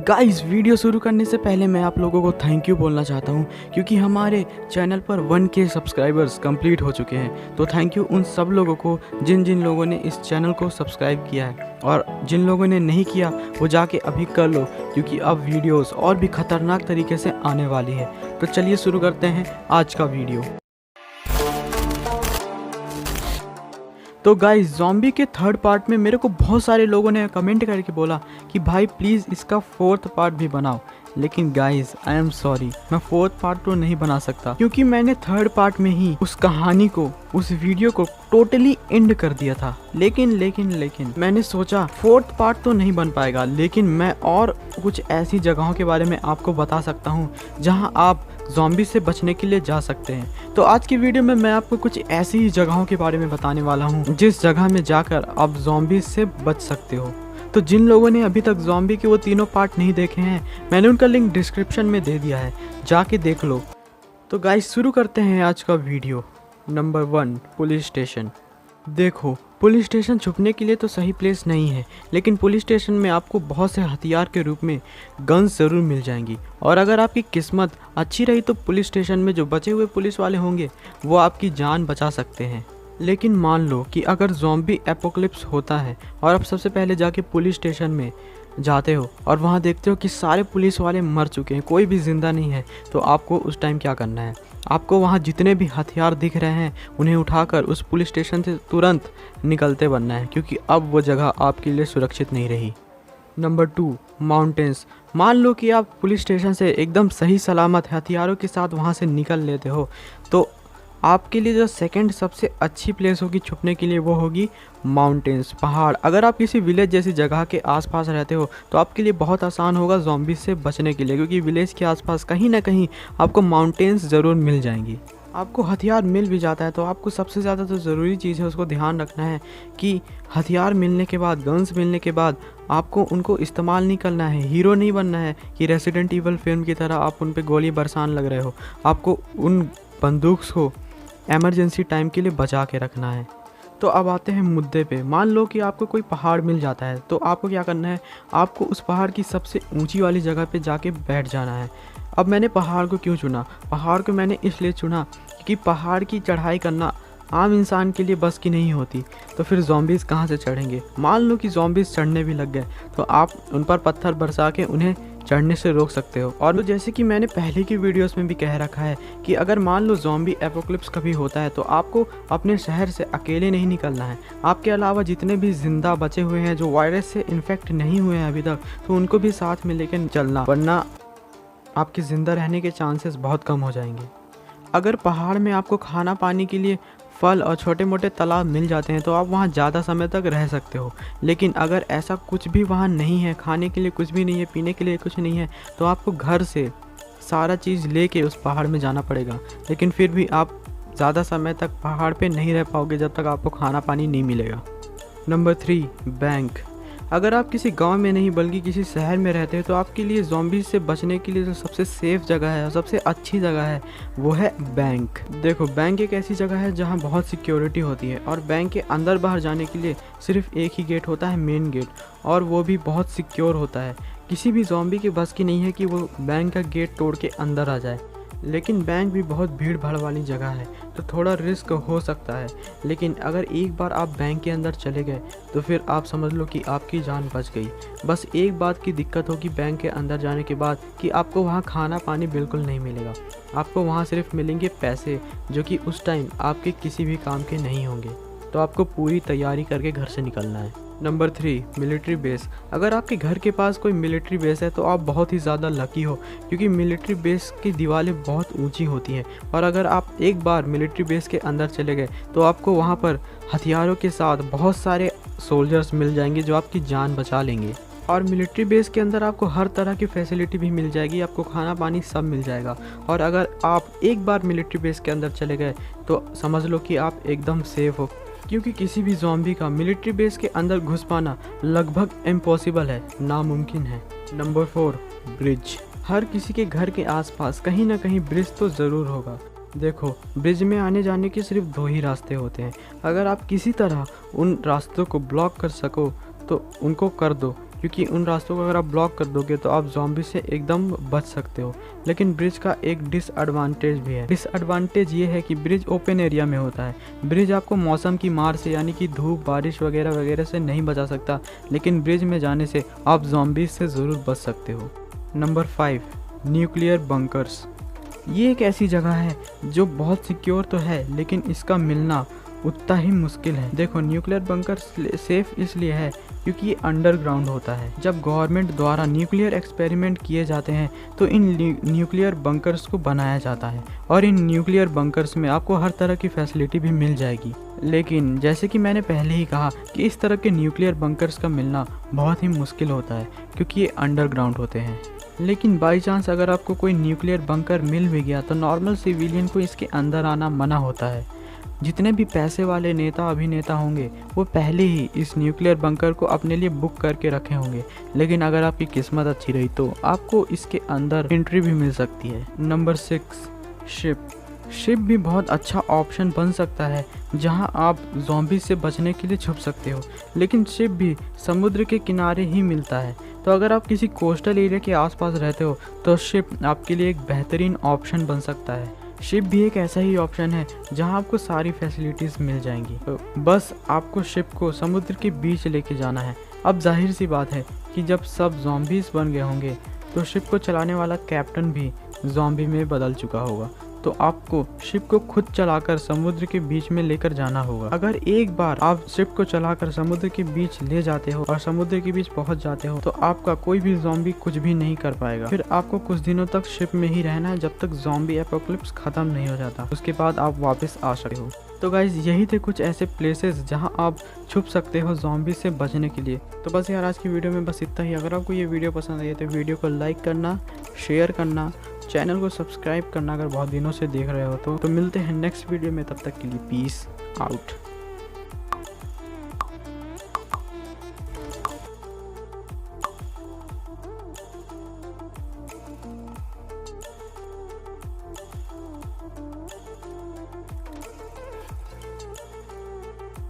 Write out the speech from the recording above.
Guys video शुरू करने से पहले मैं आप लोगों को थैंक यू बोलना चाहता हूं क्योंकि हमारे चैनल पर 1K सब्सक्राइबर्स कंप्लीट हो चुके हैं। तो थैंक यू उन सब लोगों को जिन जिन लोगों ने इस चैनल को सब्सक्राइब किया है, और जिन लोगों ने नहीं किया वो जाके अभी कर लो क्योंकि अब वीडियोस और भी ख़तरनाक तरीके से आने वाली है। तो चलिए शुरू करते हैं आज का वीडियो। तो गाइस ज़ॉम्बी के थर्ड पार्ट में मेरे को बहुत सारे लोगों ने कमेंट करके बोला कि भाई प्लीज़ इसका फोर्थ पार्ट भी बनाओ, लेकिन गाइस आई एम सॉरी, मैं फोर्थ पार्ट तो नहीं बना सकता क्योंकि मैंने थर्ड पार्ट में ही उस कहानी को, उस वीडियो को टोटली एंड कर दिया था। लेकिन मैंने सोचा फोर्थ पार्ट तो नहीं बन पाएगा, लेकिन मैं और कुछ ऐसी जगहों के बारे में आपको बता सकता हूँ जहाँ आप ज़ॉम्बी से बचने के लिए जा सकते हैं। तो आज की वीडियो में मैं आपको कुछ ऐसी ही जगहों के बारे में बताने वाला हूँ जिस जगह में जाकर आप ज़ॉम्बी से बच सकते हो। तो जिन लोगों ने अभी तक ज़ॉम्बी के वो तीनों पार्ट नहीं देखे हैं, मैंने उनका लिंक डिस्क्रिप्शन में दे दिया है, जाके देख लो। तो गाइस शुरू करते हैं आज का वीडियो। Number 1, police station. देखो, पुलिस स्टेशन छुपने के लिए तो सही प्लेस नहीं है, लेकिन पुलिस स्टेशन में आपको बहुत से हथियार के रूप में गन्स ज़रूर मिल जाएंगी, और अगर आपकी किस्मत अच्छी रही तो पुलिस स्टेशन में जो बचे हुए पुलिस वाले होंगे वो आपकी जान बचा सकते हैं। लेकिन मान लो कि अगर ज़ॉम्बी एपोकलिप्स होता है और आप सबसे पहले जाके पुलिस स्टेशन में जाते हो और वहाँ देखते हो कि सारे पुलिस वाले मर चुके हैं, कोई भी ज़िंदा नहीं है, तो आपको उस टाइम क्या करना है? आपको वहाँ जितने भी हथियार दिख रहे हैं उन्हें उठाकर उस पुलिस स्टेशन से तुरंत निकलते बनना है, क्योंकि अब वो जगह आपके लिए सुरक्षित नहीं रही। Number 2, mountains. मान लो कि आप पुलिस स्टेशन से एकदम सही सलामत हथियारों के साथ वहाँ से निकल लेते हो, तो आपके लिए जो सेकंड सबसे अच्छी प्लेस होगी छुपने के लिए वो होगी माउंटेन्स, पहाड़। अगर आप किसी विलेज जैसी जगह के आसपास रहते हो तो आपके लिए बहुत आसान होगा ज़ॉम्बी से बचने के लिए, क्योंकि विलेज के आसपास कहीं ना कहीं आपको माउंटेन्स ज़रूर मिल जाएंगी। आपको हथियार मिल भी जाता है तो आपको सबसे ज़्यादा जो ज़रूरी चीज़ है उसको ध्यान रखना है कि हथियार मिलने के बाद, गन्स मिलने के बाद आपको उनको इस्तेमाल नहीं करना है। हीरो नहीं बनना है कि रेसिडेंट ईवल फिल्म की तरह आप उन पर गोली बरसान लग रहे हो। आपको उन बंदूक को एमरजेंसी टाइम के लिए बचा के रखना है। तो अब आते हैं मुद्दे पे। मान लो कि आपको कोई पहाड़ मिल जाता है, तो आपको क्या करना है? आपको उस पहाड़ की सबसे ऊंची वाली जगह पे जाके बैठ जाना है। अब मैंने पहाड़ को क्यों चुना? पहाड़ को मैंने इसलिए चुना क्योंकि पहाड़ की चढ़ाई करना आम इंसान के लिए बस की नहीं होती, तो फिर ज़ॉम्बीज़ कहाँ से चढ़ेंगे? मान लो कि ज़ॉम्बीज़ चढ़ने भी लग गए तो आप उन पर पत्थर बरसा के उन्हें चढ़ने से रोक सकते हो। और तो जैसे कि मैंने पहले की वीडियोस में भी कह रखा है कि अगर मान लो ज़ॉम्बी एपोकलिप्स कभी होता है तो आपको अपने शहर से अकेले नहीं निकलना है। आपके अलावा जितने भी ज़िंदा बचे हुए हैं जो वायरस से इन्फेक्ट नहीं हुए हैं अभी तक, तो उनको भी साथ में लेकर चलना, वरना आपके ज़िंदा रहने के चांसेस बहुत कम हो जाएंगे। अगर पहाड़ में आपको खाना पानी के लिए फल और छोटे मोटे तालाब मिल जाते हैं तो आप वहाँ ज़्यादा समय तक रह सकते हो। लेकिन अगर ऐसा कुछ भी वहाँ नहीं है, खाने के लिए कुछ भी नहीं है, पीने के लिए कुछ नहीं है, तो आपको घर से सारा चीज़ लेके उस पहाड़ में जाना पड़ेगा। लेकिन फिर भी आप ज़्यादा समय तक पहाड़ पे नहीं रह पाओगे जब तक आपको खाना पानी नहीं मिलेगा। Number 3, bank. अगर आप किसी गांव में नहीं बल्कि किसी शहर में रहते हैं तो आपके लिए ज़ॉम्बी से बचने के लिए जो सबसे सेफ़ जगह है, सबसे अच्छी जगह है, वो है बैंक। देखो, बैंक एक ऐसी जगह है जहां बहुत सिक्योरिटी होती है, और बैंक के अंदर बाहर जाने के लिए सिर्फ एक ही गेट होता है, मेन गेट, और वो भी बहुत सिक्योर होता है। किसी भी ज़ॉम्बी के बस की नहीं है कि वो बैंक का गेट तोड़ के अंदर आ जाए। लेकिन बैंक भी बहुत भीड़ भाड़ वाली जगह है तो थोड़ा रिस्क हो सकता है, लेकिन अगर एक बार आप बैंक के अंदर चले गए तो फिर आप समझ लो कि आपकी जान बच गई। बस एक बात की दिक्कत होगी बैंक के अंदर जाने के बाद कि आपको वहाँ खाना पानी बिल्कुल नहीं मिलेगा। आपको वहाँ सिर्फ मिलेंगे पैसे, जो कि उस टाइम आपके किसी भी काम के नहीं होंगे। तो आपको पूरी तैयारी करके घर से निकलना है। Number 3, military base. अगर आपके घर के पास कोई मिलिट्री बेस है तो आप बहुत ही ज़्यादा लकी हो, क्योंकि मिलिट्री बेस की दीवारें बहुत ऊंची होती हैं, और अगर आप एक बार मिलिट्री बेस के अंदर चले गए तो आपको वहां पर हथियारों के साथ बहुत सारे सोल्जर्स मिल जाएंगे जो आपकी जान बचा लेंगे। और मिलिट्री बेस के अंदर आपको हर तरह की फैसिलिटी भी मिल जाएगी, आपको खाना पानी सब मिल जाएगा। और अगर आप एक बार मिलिट्री बेस के अंदर चले गए तो समझ लो कि आप एकदम सेफ हो, क्योंकि किसी भी ज़ॉम्बी का मिलिट्री बेस के अंदर घुस पाना लगभग इम्पॉसिबल है, नामुमकिन है। Number 4, bridge. हर किसी के घर के आसपास कहीं ना कहीं ब्रिज तो ज़रूर होगा। देखो, ब्रिज में आने जाने के सिर्फ 2 ही रास्ते होते हैं। अगर आप किसी तरह उन रास्तों को ब्लॉक कर सको तो उनको कर दो, क्योंकि उन रास्तों को अगर आप ब्लॉक कर दोगे तो आप ज़ॉम्बी से एकदम बच सकते हो। लेकिन ब्रिज का एक डिसएडवांटेज भी है। डिसएडवांटेज ये है कि ब्रिज ओपन एरिया में होता है। ब्रिज आपको मौसम की मार से यानी कि धूप, बारिश वगैरह वगैरह से नहीं बचा सकता, लेकिन ब्रिज में जाने से आप ज़ॉम्बीज से ज़रूर बच सकते हो। Number 5, nuclear bunkers. ये एक ऐसी जगह है जो बहुत सिक्योर तो है, लेकिन इसका मिलना उतना ही मुश्किल है। देखो, न्यूक्लियर बंकर सेफ इसलिए है क्योंकि ये अंडरग्राउंड होता है। जब गवर्नमेंट द्वारा न्यूक्लियर एक्सपेरिमेंट किए जाते हैं तो इन न्यूक्लियर बंकर्स को बनाया जाता है और इन न्यूक्लियर बंकर्स में आपको हर तरह की फैसिलिटी भी मिल जाएगी। लेकिन जैसे कि मैंने पहले ही कहा कि इस तरह के न्यूक्लियर बंकर्स का मिलना बहुत ही मुश्किल होता है क्योंकि ये अंडरग्राउंड होते हैं। लेकिन बाई चांस अगर आपको कोई न्यूक्लियर बंकर मिल भी गया तो नॉर्मल सिविलियन को इसके अंदर आना मना होता है। जितने भी पैसे वाले नेता अभिनेता होंगे वो पहले ही इस न्यूक्लियर बंकर को अपने लिए बुक करके रखे होंगे। लेकिन अगर आपकी किस्मत अच्छी रही तो आपको इसके अंदर एंट्री भी मिल सकती है। नंबर 6, शिप भी बहुत अच्छा ऑप्शन बन सकता है जहां आप ज़ॉम्बी से बचने के लिए छुप सकते हो। लेकिन शिप भी समुद्र के किनारे ही मिलता है, तो अगर आप किसी कोस्टल एरिया के आसपास रहते हो तो शिप आपके लिए एक बेहतरीन ऑप्शन बन सकता है। शिप भी एक ऐसा ही ऑप्शन है जहां आपको सारी फैसिलिटीज़ मिल जाएंगी। तो बस आपको शिप को समुद्र के बीच लेके जाना है। अब जाहिर सी बात है कि जब सब ज़ॉम्बीज़ बन गए होंगे तो शिप को चलाने वाला कैप्टन भी ज़ॉम्बी में बदल चुका होगा, तो आपको शिप को खुद चलाकर समुद्र के बीच में लेकर जाना होगा। अगर एक बार आप शिप को चलाकर समुद्र के बीच ले जाते हो और समुद्र के बीच पहुंच जाते हो तो आपका कोई भी ज़ॉम्बी कुछ भी नहीं कर पाएगा। फिर आपको कुछ दिनों तक शिप में ही रहना है जब तक ज़ॉम्बी एपोकलिप्स खत्म नहीं हो जाता, उसके बाद आप वापस आ सकते हो। तो गाइज, यही थे कुछ ऐसे प्लेसेस जहां आप छुप सकते हो ज़ॉम्बी से बचने के लिए। तो बस यार, आज की वीडियो में बस इतना ही। अगर आपको ये वीडियो पसंद आई तो वीडियो को लाइक करना, शेयर करना, चैनल को सब्सक्राइब करना अगर बहुत दिनों से देख रहे हो तो मिलते हैं नेक्स्ट वीडियो में। तब तक के लिए पीस आउट।